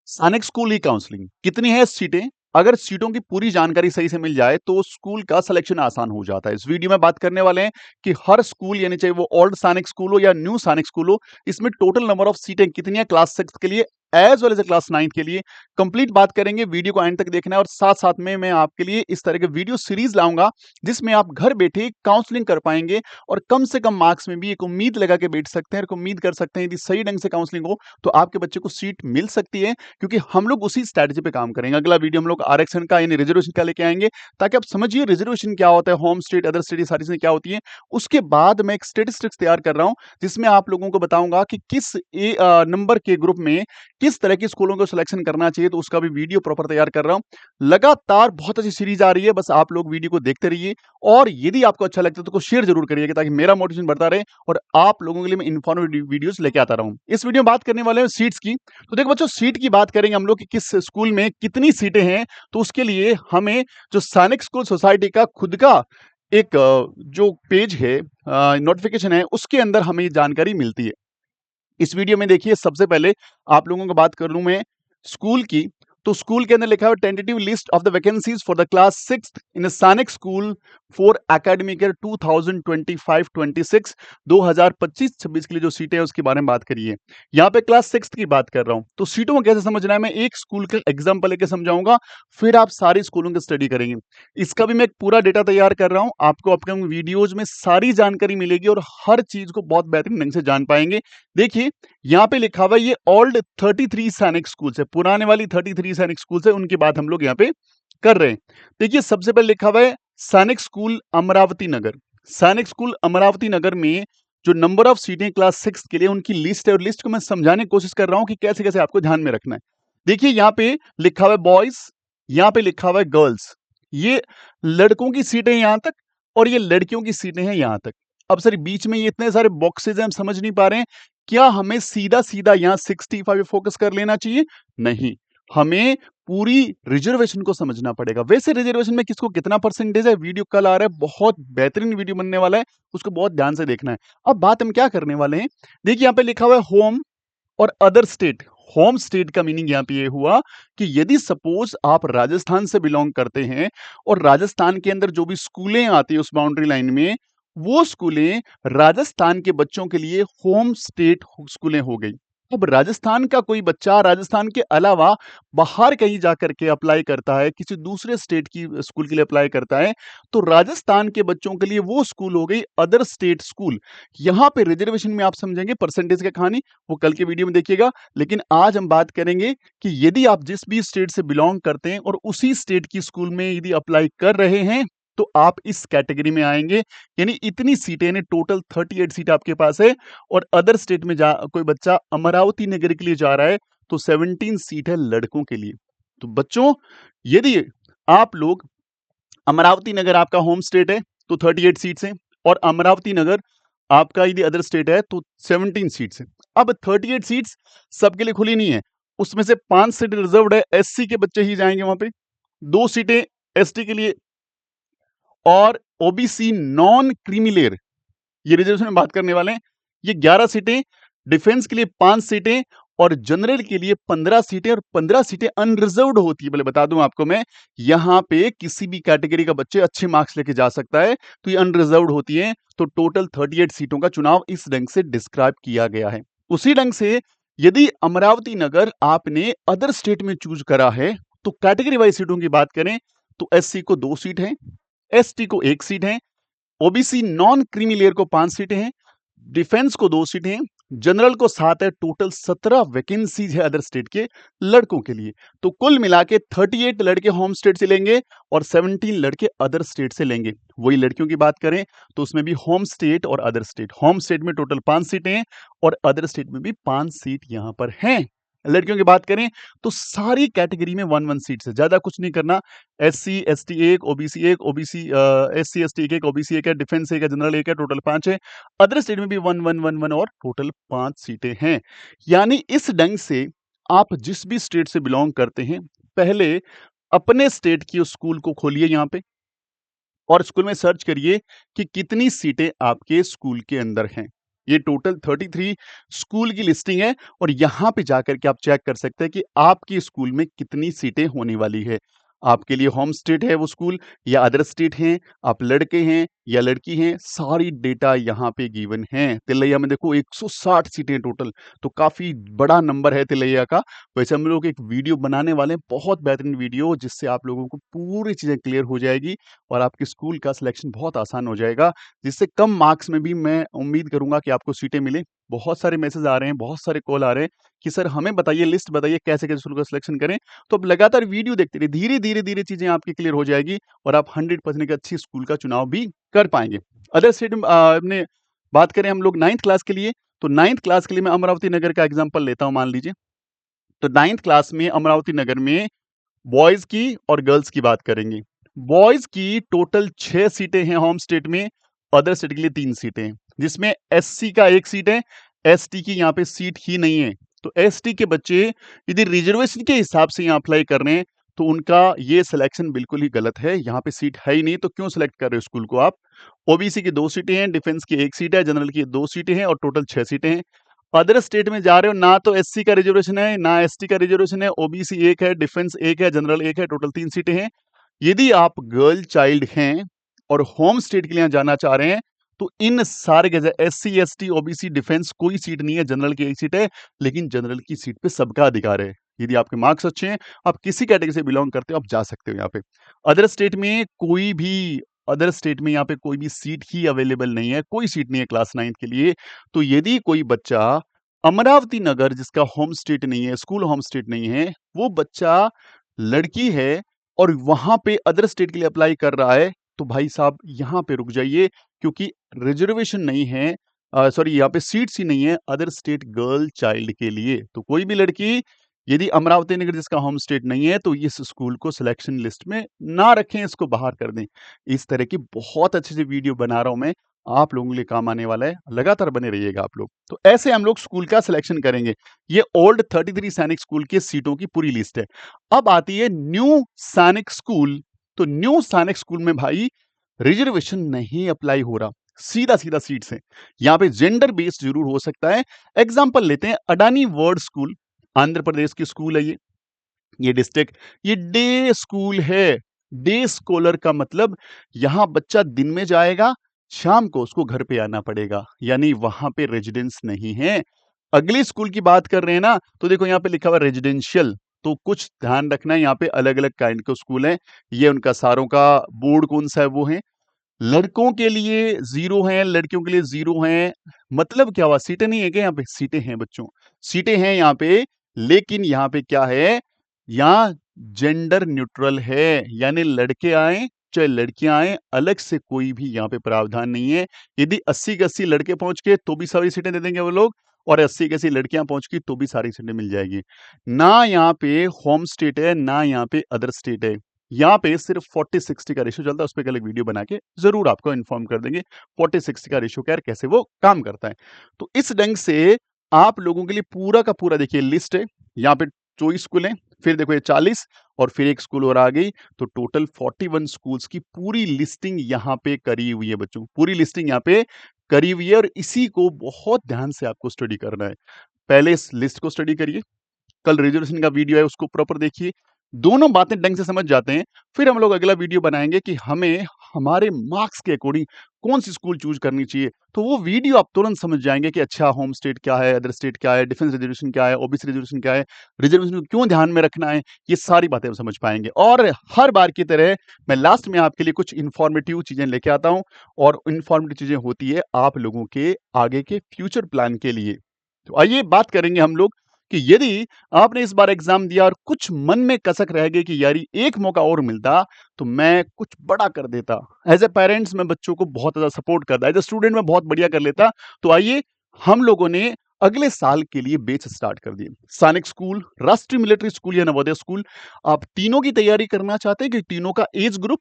सैनिक स्कूल ई काउंसलिंग कितनी है सीटें? अगर सीटों की पूरी जानकारी सही से मिल जाए तो स्कूल का सिलेक्शन आसान हो जाता है। इस वीडियो में बात करने वाले हैं कि हर स्कूल यानी चाहे वो ओल्ड सैनिक स्कूल हो या न्यू सैनिक स्कूल हो, इसमें टोटल नंबर ऑफ सीटें कितनी है क्लास 6 के लिए एज वेल एज क्लास 9 के लिए। कंप्लीट बात करेंगे, वीडियो को एंड तक देखना है और साथ-साथ में मैं आपके लिए इस तरह के वीडियो सीरीज लाऊँगा जिसमें आप घर बैठे काउंसलिंग कर पाएँगे और कम से कम मार्क्स में भी एक उम्मीद लगा के बैठ सकते हैं और उम्मीद कर सकते हैं यदि सही ढंग से काउंसलिंग हो तो आपके बच्चे को सीट मिल सकती है, क्योंकि हम लोग उसी स्ट्रैटेजी पे काम करेंगे। अगला वीडियो हम लोग आरक्षण का यानी रिजर्वेशन का लेके आएँगे, ताकि आप समझिए रिजर्वेशन क्या होता है, होम स्टेट, अदर स्टेट, ये सारी चीज़ें क्या होती हैं। उसके बाद मैं एक स्टैटिस्टिक्स तैयार कर रहा हूँ, जिसमें आप लोगों को बताऊँगा कि किस नंबर के ग्रुप में किस तरह के स्कूलों को सिलेक्शन करना चाहिए, तो उसका भी वीडियो प्रॉपर तैयार कर रहा हूँ। लगातार बहुत अच्छी सीरीज आ रही है, बस आप लोग वीडियो को देखते रहिए और यदि आपको अच्छा लगता है तो शेयर जरूर करिएगा, ताकि मेरा मोटिवेशन बढ़ता रहे और आप लोगों के लिए मैं इन्फॉर्मेटिव वीडियोस लेके आता रहूँ। इस वीडियो में बात करने वाले हैं सीट्स की। तो देखो बच्चों, सीट की बात करेंगे हम लोग कि किस स्कूल में कितनी सीटें हैं, तो उसके लिए हमें जो सैनिक स्कूल सोसाइटी का खुद का एक जो पेज है, नोटिफिकेशन है, उसके अंदर हमें ये जानकारी मिलती है। इस वीडियो में देखिए, सबसे पहले आप लोगों को बात कर लूं मैं स्कूल की। तो स्कूल के अंदर लिखा हुआ tentative list of the vacancies for the class 6 इन सैनिक स्कूल फॉर एकेडमिक ईयर 2025-26 2025-26 के लिए जो सीटें हैं उसके बारे में बात करिए। यहाँ पे क्लास 6 की बात कर रहा हूँ, तो सीटों को कैसे समझना है मैं एक स्कूल का एग्जाम्पल लेके समझाऊंगा, फिर आप सारी स्कूलों की स्टडी करेंगे। इसका भी मैं एक पूरा डेटा तैयार कर रहा हूँ, आपको अपकमिंग वीडियोज में सारी जानकारी मिलेगी और हर चीज को बहुत बेहतरीन ढंग से जान पाएंगे। देखिए, यहाँ पे लिखा हुआ है ये ओल्ड 33 सैनिक स्कूल है, पुराने वाली 33 सैनिक स्कूल है, उनकी बात हम लोग यहाँ पे कर रहे हैं। देखिए, सबसे पहले लिखा हुआ है सैनिक स्कूल अमरावती नगर। सैनिक स्कूल अमरावती नगर में जो नंबर ऑफ सीटें क्लास 6 के लिए उनकी लिस्ट है, और लिस्ट को मैं समझाने की कोशिश कर रहा हूँ कि कैसे कैसे आपको ध्यान में रखना है। देखिए, यहाँ पे लिखा हुआ है बॉयज, यहाँ पे लिखा हुआ है गर्ल्स। ये लड़कों की सीटें यहाँ तक और ये लड़कियों की सीटें हैं यहाँ तक। अब सर बीच में ये इतने सारे बॉक्सेज हैं, हम समझ नहीं पा रहे हैं, क्या हमें सीधा-सीधा यहाँ 65 पे फोकस कर लेना चाहिए? नहीं, हमें पूरी रिजर्वेशन को समझना पड़ेगा। वैसे रिजर्वेशन में किसको कितना परसेंटेज है, वीडियो कल आ रहा है, बहुत बेहतरीन वीडियो बनने वाला है, उसको बहुत ध्यान से देखना है। अब बात हम क्या करने वाले हैं, देखिए यहाँ पे लिखा हुआ है होम और अदर स्टेट। होम स्टेट का मीनिंग यहाँ पे ये हुआ कि यदि सपोज आप राजस्थान से बिलोंग करते हैं और राजस्थान के अंदर जो भी स्कूलें आती है उस बाउंड्री लाइन में, वो स्कूलें राजस्थान के बच्चों के लिए होम स्टेट स्कूलें हो गई। अब राजस्थान का कोई बच्चा राजस्थान के अलावा बाहर कहीं जाकर के अप्लाई करता है, किसी दूसरे स्टेट की स्कूल के लिए अप्लाई करता है, तो राजस्थान के बच्चों के लिए वो स्कूल हो गई अदर स्टेट स्कूल। यहाँ पे रिजर्वेशन में आप समझेंगे परसेंटेज की कहानी, वो कल के वीडियो में देखिएगा। लेकिन आज हम बात करेंगे कि यदि आप जिस भी स्टेट से बिलोंग करते हैं और उसी स्टेट की स्कूल में यदि अप्लाई कर रहे हैं, तो आप इस कैटेगरी में आएंगे। यानी इतनी सीटें, यानी टोटल 38 सीट आपके पास है, और अदर स्टेट में जा कोई बच्चा अमरावती नगर के लिए जा रहा है तो 17 सीट है लड़कों के लिए। तो बच्चों, यदि आप लोग अमरावती नगर आपका होम स्टेट है तो 38 सीट्स हैं, और अमरावती नगर आपका यदि अदर स्टेट है तो 17 सीट्स हैं। अब 38 सीट्स सबके लिए खुली नहीं है, उसमें से 5 सीट रिजर्व्ड है, एससी के बच्चे ही जाएंगे वहां पे, 2 सीटें एसटी के लिए, और ओबीसी नॉन क्रीमिलेयर, ये रिजर्वेशन में बात करने वाले हैं, ये 11 सीटें, डिफेंस के लिए 5 सीटें और जनरल के लिए 15 सीटें, और 15 सीटें अनरिजर्व्ड होती है। पहले बता दूं आपको मैं, यहां पे किसी भी कैटेगरी का बच्चे अच्छे मार्क्स लेके जा सकता है, तो ये अनरिजर्व्ड होती है। तो टोटल 38 सीटों का चुनाव इस ढंग से डिस्क्राइब किया गया है। उसी ढंग से यदि अमरावती नगर आपने अदर स्टेट में चूज करा है, तो कैटेगरी वाइज सीटों की बात करें तो एससी को 2 सीट है, एसटी को 1 सीट है, ओबीसी नॉन क्रीमी लेयर को 5 सीटें हैं, डिफेंस को 2 सीटें हैं, जनरल को 7 है, टोटल 17 वैकेंसीज है अदर स्टेट के लड़कों के लिए। तो कुल मिला के 38 लड़के होम स्टेट से लेंगे और 17 लड़के अदर स्टेट से लेंगे। वही लड़कियों की बात करें तो उसमें भी होम स्टेट और अदर स्टेट, होम स्टेट में टोटल 5 सीटें हैं और अदर स्टेट में भी 5 सीट यहां पर हैं। लड़कियों की बात करें तो सारी कैटेगरी में 1-1 सीट से ज्यादा कुछ नहीं करना। SC ST 1, OBC 1, OBC SC ST 1, OBC 1 है, डिफेंस 1 है, जनरल 1 है, टोटल 5 है। अदर स्टेट में भी 1-1-1-1 और टोटल 5 सीटें हैं। यानी इस ढंग से आप जिस भी स्टेट से बिलोंग करते हैं, पहले अपने स्टेट की उस स्कूल को खोलिए यहाँ पे और स्कूल में सर्च करिए कि कितनी सीटें आपके स्कूल के अंदर हैं। ये टोटल 33 स्कूल की लिस्टिंग है और यहाँ पे जाकर के आप चेक कर सकते हैं कि आपकी स्कूल में कितनी सीटें होने वाली है। आपके लिए होम स्टेट है वो स्कूल या अदर स्टेट हैं, आप लड़के हैं या लड़की हैं, सारी डेटा यहाँ पे गिवन है। तिलैया में देखो 160 सीटें टोटल, तो काफ़ी बड़ा नंबर है तिलैया का। वैसे हम लोग एक वीडियो बनाने वाले हैं, बहुत बेहतरीन वीडियो, जिससे आप लोगों को पूरी चीज़ें क्लियर हो जाएगी और आपके स्कूल का सिलेक्शन बहुत आसान हो जाएगा, जिससे कम मार्क्स में भी मैं उम्मीद करूँगा कि आपको सीटें मिलें। बहुत सारे मैसेज आ रहे हैं, बहुत सारे कॉल आ रहे हैं कि सर हमें बताइए, लिस्ट बताइए कैसे-कैसे स्कूल का सिलेक्शन करें। तो अब लगातार वीडियो देखते रहिए, धीरे-धीरे चीज़ें आपकी क्लियर हो जाएगी और आप 100% एक अच्छी स्कूल का चुनाव भी कर पाएँगे। अदर स्टेट में अपने बात करें हम लोग 9th क्लास के लिए, तो 9th क्लास के लिए मैं अमरावती नगर का एग्ज़ाम्पल लेता हूँ, मान लीजिए। तो 9th क्लास में अमरावती नगर में बॉयज़ की और गर्ल्स की बात करेंगे। बॉयज़ की टोटल 6 सीटें हैं होम स्टेट में, अदर स्टेट के लिए 3 सीटें हैं, जिसमें एससी का 1 सीट है, एसटी की यहाँ पे सीट ही नहीं है। तो एसटी के बच्चे यदि रिजर्वेशन के हिसाब से यहाँ अप्लाई कर रहे हैं, तो उनका ये सिलेक्शन बिल्कुल ही गलत है। यहाँ पे सीट है ही नहीं, तो क्यों सेलेक्ट कर रहे हो स्कूल को आप? ओबीसी की 2 सीटें हैं, डिफेंस की 1 सीट है, जनरल की 2 सीटें हैं और टोटल 6 सीटें हैं। अदर स्टेट में जा रहे हो, ना तो एससी का रिजर्वेशन है, ना एसटी का रिजर्वेशन है, ओबीसी 1 है, डिफेंस 1 है, जनरल 1 है, टोटल 3 सीटें हैं। यदि आप गर्ल चाइल्ड हैं और होम स्टेट के लिए जाना चाह रहे हैं, तो इन सारे के एससी, एसटी, ओबीसी, डिफेंस कोई सीट नहीं है, जनरल की 1 सीट है, लेकिन जनरल की सीट पे सबका अधिकार है। यदि आपके मार्क्स अच्छे हैं, आप किसी कैटेगरी से बिलॉन्ग करते हो, आप जा सकते हो यहाँ पे। अदर स्टेट में कोई भी अदर स्टेट में यहाँ पे कोई भी सीट ही अवेलेबल नहीं है, कोई सीट नहीं है क्लास 9 के लिए। तो यदि कोई बच्चा अमरावती नगर, जिसका होम स्टेट नहीं है, स्कूल होम स्टेट नहीं है, वो बच्चा लड़की है और वहां पे अदर स्टेट के लिए अप्लाई कर रहा है, तो भाई साहब यहाँ पे रुक जाइए, क्योंकि रिजर्वेशन नहीं है, सॉरी यहाँ पे सीट्स ही नहीं है अदर स्टेट गर्ल चाइल्ड के लिए। तो कोई भी लड़की यदि अमरावती नगर जिसका होम स्टेट नहीं है, तो इस स्कूल को सिलेक्शन लिस्ट में ना रखें, इसको बाहर कर दें। इस तरह की बहुत अच्छे से वीडियो बना रहा हूं मैं, आप लोगों के लिए काम आने वाला है, लगातार बने रहिएगा आप लोग। तो ऐसे हम लोग स्कूल का सिलेक्शन करेंगे। ये ओल्ड 33 सैनिक स्कूल के सीटों की पूरी लिस्ट है। अब आती है न्यू सैनिक स्कूल। तो न्यू सैनिक स्कूल में भाई रिजर्वेशन नहीं अप्लाई हो रहा, सीधा सीधा सीट्स हैं। यहाँ पे जेंडर बेस्ड जरूर हो सकता है। एग्जाम्पल लेते हैं, अडानी वर्ड स्कूल, आंध्र प्रदेश की स्कूल है ये डिस्ट्रिक्ट, ये डे स्कूल है। डे स्कॉलर का मतलब यहां बच्चा दिन में जाएगा, शाम को उसको घर पे आना पड़ेगा, यानी वहां पे रेजिडेंस नहीं है। अगली स्कूल की बात कर रहे हैं ना, तो देखो यहाँ पे लिखा हुआ रेजिडेंशियल। तो कुछ ध्यान रखना है, यहाँ पे अलग अलग काइंड के स्कूल हैं। ये उनका सारों का बोर्ड कौन सा है वो है। लड़कों के लिए 0 है, लड़कियों के लिए 0 है। मतलब क्या हुआ, सीटें नहीं है क्या? यहाँ पे सीटें हैं बच्चों, सीटें हैं यहाँ पे, लेकिन यहाँ पे क्या है, यहाँ जेंडर न्यूट्रल है, यानी लड़के आए चाहे लड़कियां आए, अलग से कोई भी यहाँ पे प्रावधान नहीं है। यदि 80 के 80 लड़के पहुंच के तो भी सारी सीटें दे देंगे वो लोग, और 80 के 80 लड़कियां पहुंच की तो भी सारी सीटें मिल जाएगी। ना यहाँ पे होम स्टेट है, ना यहाँ पे अदर स्टेट है। यहाँ पे सिर्फ 40-60 का रेशियो चलता है, उस पर अलग वीडियो बना के जरूर आपको इन्फॉर्म कर देंगे 40-60 का रेशियो क्या है, कैसे वो काम करता है। तो इस ढंग से आप लोगों के लिए पूरा का पूरा देखिए लिस्ट है। यहाँ पे 24 स्कूल हैं, फिर देखो ये 40 और फिर एक स्कूल और आ गई, तो टोटल 41 स्कूल्स की पूरी लिस्टिंग यहाँ पे करी हुई है बच्चों, पूरी लिस्टिंग यहाँ पे करी हुई है। और इसी को बहुत ध्यान से आपको स्टडी करना है। पहले इस लिस्ट को स्टडी करिए, कल रिजर्वेशन का वीडियो है उसको प्रॉपर देखिए, दोनों बातें ढंग से समझ जाते हैं, फिर हम लोग अगला वीडियो बनाएंगे कि हमें हमारे मार्क्स के अकॉर्डिंग कौन सी स्कूल चूज करनी चाहिए। तो वो वीडियो आप तुरंत समझ जाएंगे कि अच्छा होम स्टेट क्या है, अदर स्टेट क्या है, डिफेंस रिजर्वेशन क्या है, ओबीसी रिजर्वेशन क्या है, रिजर्वेशन को क्यों ध्यान में रखना है, ये सारी बातें हम समझ पाएंगे। और हर बार की तरह मैं लास्ट में आपके लिए कुछ इंफॉर्मेटिव चीजें लेके आता हूँ, और इंफॉर्मेटिव चीजें होती है आप लोगों के आगे के फ्यूचर प्लान के लिए। तो आइए बात करेंगे हम लोग कि यदि आपने इस बार एग्जाम दिया और कुछ मन में कसक रह गई कि यार एक मौका और मिलता तो मैं कुछ बड़ा कर देता। एज ए पेरेंट्स मैं बच्चों को बहुत ज्यादा सपोर्ट करता, एज ए स्टूडेंट मैं बहुत बढ़िया कर लेता। तो आइए हम लोगों ने अगले साल के लिए बैच स्टार्ट कर दिए। सैनिक स्कूल, राष्ट्रीय मिलिट्री स्कूल या नवोदय स्कूल, आप तीनों की तैयारी करना चाहते हैं कि तीनों का एज ग्रुप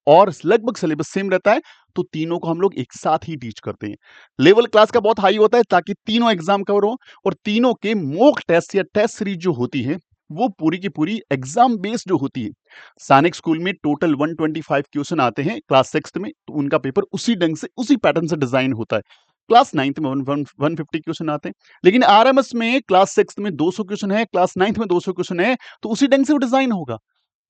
और लगभग सिलेबस सेम रहता है, तो तीनों को हम लोग एक साथ ही टीच करते हैं। लेवल क्लास का बहुत हाई होता है ताकि तीनों एग्जाम कवर हो, और तीनों के मॉक टेस्ट या टेस्ट सीरीज जो होती है वो पूरी की पूरी एग्जाम बेस्ड जो होती है। सैनिक स्कूल में टोटल 125 क्वेश्चन आते हैं क्लास 6 में, तो उनका पेपर उसी ढंग से उसी पैटर्न से डिजाइन होता है। क्लास 9th में 150 क्वेश्चन आते हैं। लेकिन आरएमएस में क्लास 6th में 200 क्वेश्चन है, क्लास 9th में 200 क्वेश्चन है, तो उसी ढंग से वो डिज़ाइन होगा।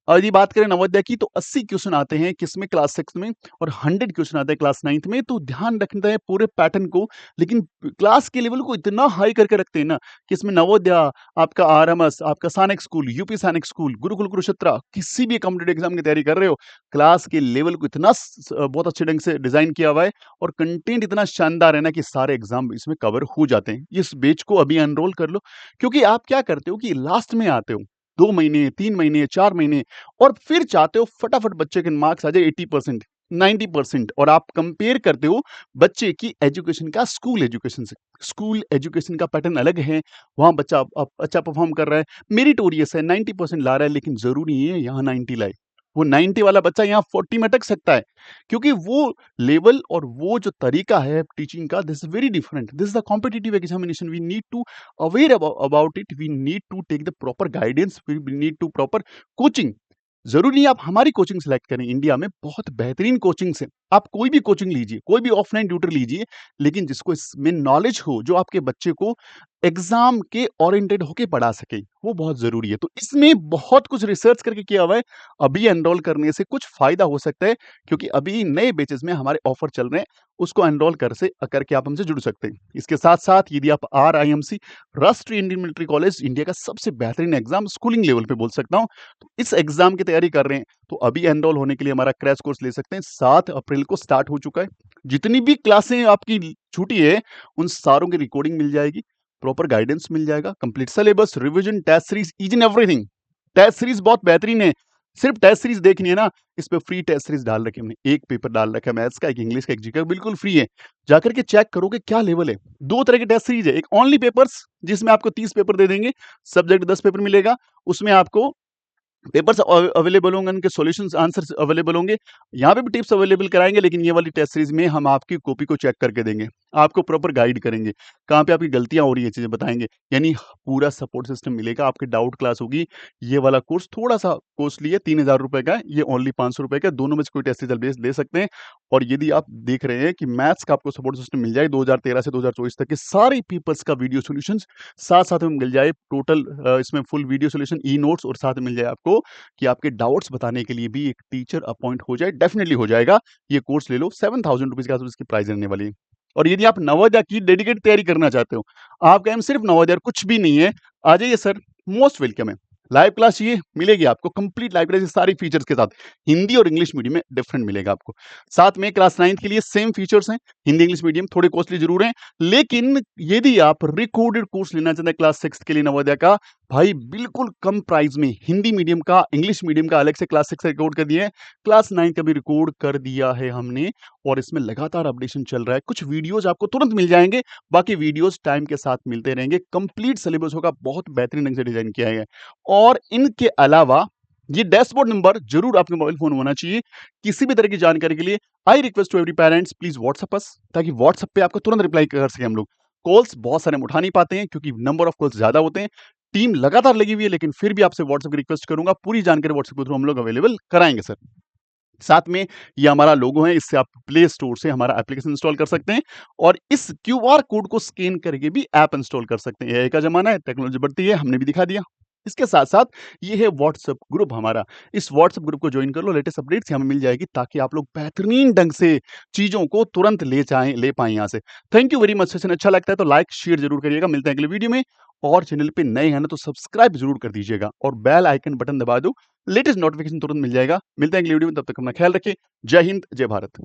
और यदि बात करें नवोदय की तो 80 क्वेश्चन आते हैं किसमें क्लास 6 में और 100 क्वेश्चन आते हैं क्लास 9th में, तो ध्यान रखना है पूरे पैटर्न को। लेकिन क्लास के लेवल को इतना हाई करके रखते हैं ना कि इसमें नवोदय, आपका आरएमएस, आपका सैनिक स्कूल, यूपी सैनिक स्कूल, गुरुकुल कुरुक्षेत्र, किसी भी कॉम्पिटिटिव एग्जाम की तैयारी कर रहे हो, क्लास के लेवल को इतना बहुत अच्छे ढंग से डिजाइन किया हुआ है और कंटेंट इतना शानदार है ना कि सारे एग्जाम इसमें कवर हो जाते हैं। इस बैच को अभी एनरोल कर लो, क्योंकि आप क्या करते हो कि लास्ट में आते हो 2 महीने, 3 महीने, 4 महीने और फिर चाहते हो फटाफट बच्चे के मार्क्स आ जाए 80%, 90% और आप कंपेयर करते हो बच्चे की एजुकेशन का स्कूल एजुकेशन से। स्कूल एजुकेशन का पैटर्न अलग है, वहाँ बच्चा अच्छा परफॉर्म कर रहा है, मेरिटोरियस है, 90% ला रहा है, लेकिन ज़रूरी नहीं है यहाँ 90 लाए। वो 90 वाला बच्चा यहाँ 40 में अटक सकता है, क्योंकि वो लेवल और वो जो तरीका है टीचिंग का, this is very different. This is the competitive examination, we need to aware about it, we need to take the proper guidance, we need to proper coaching. ज़रूरी नहीं है आप हमारी कोचिंग सेलेक्ट करें, इंडिया में बहुत बेहतरीन कोचिंग्स हैं। आप कोई भी कोचिंग लीजिए, कोई भी ऑफलाइन ट्यूटर लीजिए, लेकिन जिसको इसमें नॉलेज हो, जो आपके बच्चे को एग्ज़ाम के ओरिएंटेड होके पढ़ा सके, वो बहुत ज़रूरी है। तो इसमें बहुत कुछ रिसर्च करके किया हुआ है। अभी एनरोल करने से कुछ फ़ायदा हो सकता है, क्योंकि अभी नए बैचेज़ में हमारे ऑफ़र चल रहे हैं, उसको एनरोल करके आप हमसे जुड़ सकते हैं। इसके साथ-साथ यदि आप आरआईएमसी, राष्ट्रीय इंडियन मिलिट्री कॉलेज, इंडिया का सबसे बेहतरीन एग्ज़ाम स्कूलिंग लेवल पे बोल सकता हूँ, तो इस एग्ज़ाम की तैयारी कर रहे हैं, तो अभी एनरोल होने के लिए हमारा क्रैश कोर्स ले सकते हैं। 7 अप्रैल को स्टार्ट हो चुका है। जितनी भी क्लासें आपकी छूटी है, उन सारों की रिकॉर्डिंग मिल जाएगी, प्रॉपर गाइडेंस मिल जाएगा, complete syllabus, revision, test series, each and everything. Test series बहुत बेहतरीन है। सिर्फ टेस्ट सीरीज देखनी है ना, इस पे फ्री टेस्ट सीरीज डाल रखी है हमने। एक पेपर डाल रखा है मैथ्स का, एक इंग्लिश का, एक जीके का, बिल्कुल फ्री है। जाकर के चेक करोगे क्या लेवल है। 2 तरह की टेस्ट सीरीज है, एक ओनली पेपर्स जिसमें आपको 30 पेपर दे देंगे, सब्जेक्ट 10 पेपर मिलेगा, उसमें आपको पेपर्स अवेलेबल होंगे, उनके सॉल्यूशंस आंसर्स अवेलेबल होंगे। यहाँ पे भी टिप्स अवेलेबल कराएँगे, लेकिन ये वाली टेस्ट सीरीज़ में हम आपकी कॉपी को चेक करके देंगे। आपको प्रॉपर गाइड करेंगे, कहाँ पे आपकी गलतियाँ हो रही हैं, चीज़ें बताएँगे। यानी पूरा सपोर्ट सिस्टम मिलेगा, आपकी डाउट क्लास होगी। ये वाला कोर्स थोड़ा-सा कॉस्टली है, ₹3000 का है, ये ओनली ₹500 का है। दोनों में से कोई टेस्ट सीरीज़ आप ले सकते हैं। और यदि आप देख रहे हैं कि मैथ्स का आपको सपोर्ट सिस्टम मिल जाए 2013 से 2024 तक के सारे पेपर्स का वीडियो सॉल्यूशंस साथ-साथ में मिल जाए। टोटल इसमें full video solution, e notes और साथ में मिल जाए आपको कि आपके डाउट्स बताने के लिए भी एक टीचर अपॉइंट हो जाए, डेफिनिटली हो जाएगा। ये कोर्स ले लो, ₹7000 के आस-पास इसकी प्राइस रहने वाली है। और यदि आप नवोदय की डेडिकेट तैयारी करना चाहते हो, आपका एम सिर्फ नवोदय और कुछ भी नहीं है, आ जाइए सर, मोस्ट वेलकम है। लाइव क्लास चाहिए, मिलेगी आपको कंप्लीट लाइव क्लास सारी फीचर्स के साथ। हिंदी और इंग्लिश मीडियम में डिफरेंट मिलेगा आपको। साथ में क्लास 9th के लिए सेम फीचर्स हैं, हिंदी इंग्लिश मीडियम थोड़े कॉस्टली जरूर हैं, लेकिन यदि आप रिकॉर्डेड कोर्स लेना चाहते हैं क्लास 6 के लिए नवोदय का, भाई बिल्कुल कम प्राइस में हिंदी मीडियम का, इंग्लिश मीडियम का अलग से क्लास 6 रिकॉर्ड कर दिया है, क्लास 9 का भी रिकॉर्ड कर दिया है हमने और इसमें लगातार अपडेशन चल रहा है। कुछ वीडियोस आपको तुरंत मिल जाएंगे, बाकी वीडियोस टाइम के साथ मिलते रहेंगे। कंप्लीट सिलेबस होगा, बहुत बेहतरीन ढंग से डिजाइन किया है। और इनके अलावा ये डैशबोर्ड नंबर जरूर आपके मोबाइल फोन होना चाहिए। किसी भी तरह की जानकारी के लिए I request to every parents, please WhatsApp us, ताकि व्हाट्सएप पे आपको तुरंत रिप्लाई कर सके हम लोग। कॉल्स बहुत सारे हम उठा नहीं पाते हैं क्योंकि नंबर ऑफ कॉल्स ज्यादा होते हैं, टीम लगातार लगी हुई है, लेकिन फिर भी आपसे व्हाट्सएप की रिक्वेस्ट करूंगा, पूरी जानकारी व्हाट्सएप के थ्रू हम लोग अवेलेबल कराएंगे सर। साथ में ये हमारा लोगो है, इससे आप प्ले स्टोर से हमारा एप्लीकेशन इंस्टॉल कर सकते हैं और इस क्यूआर कोड को स्कैन करके भी ऐप इंस्टॉल कर सकते हैं। एआई का जमाना है, टेक्नोलॉजी बढ़ती है, हमने भी दिखा दिया। इसके साथ साथ ये है व्हाट्सएप ग्रुप हमारा, इस व्हाट्सएप ग्रुप को ज्वाइन कर लो, लेटेस्ट अपडेट्स हमें मिल जाएगी ताकि आप लोग बेहतरीन ढंग से चीजों को तुरंत ले पाएं यहाँ से। Thank you very much. Session अच्छा लगता है तो लाइक शेयर जरूर करिएगा। मिलते हैं अगले वीडियो में, और चैनल पे नए हैं ना तो सब्सक्राइब जरूर कर दीजिएगा और बेल आइकन बटन दबा दो, लेटेस्ट नोटिफिकेशन तुरंत मिल जाएगा। मिलते हैं अगली वीडियो में, तब तक अपना ख्याल रखिए। जय हिंद, जय भारत।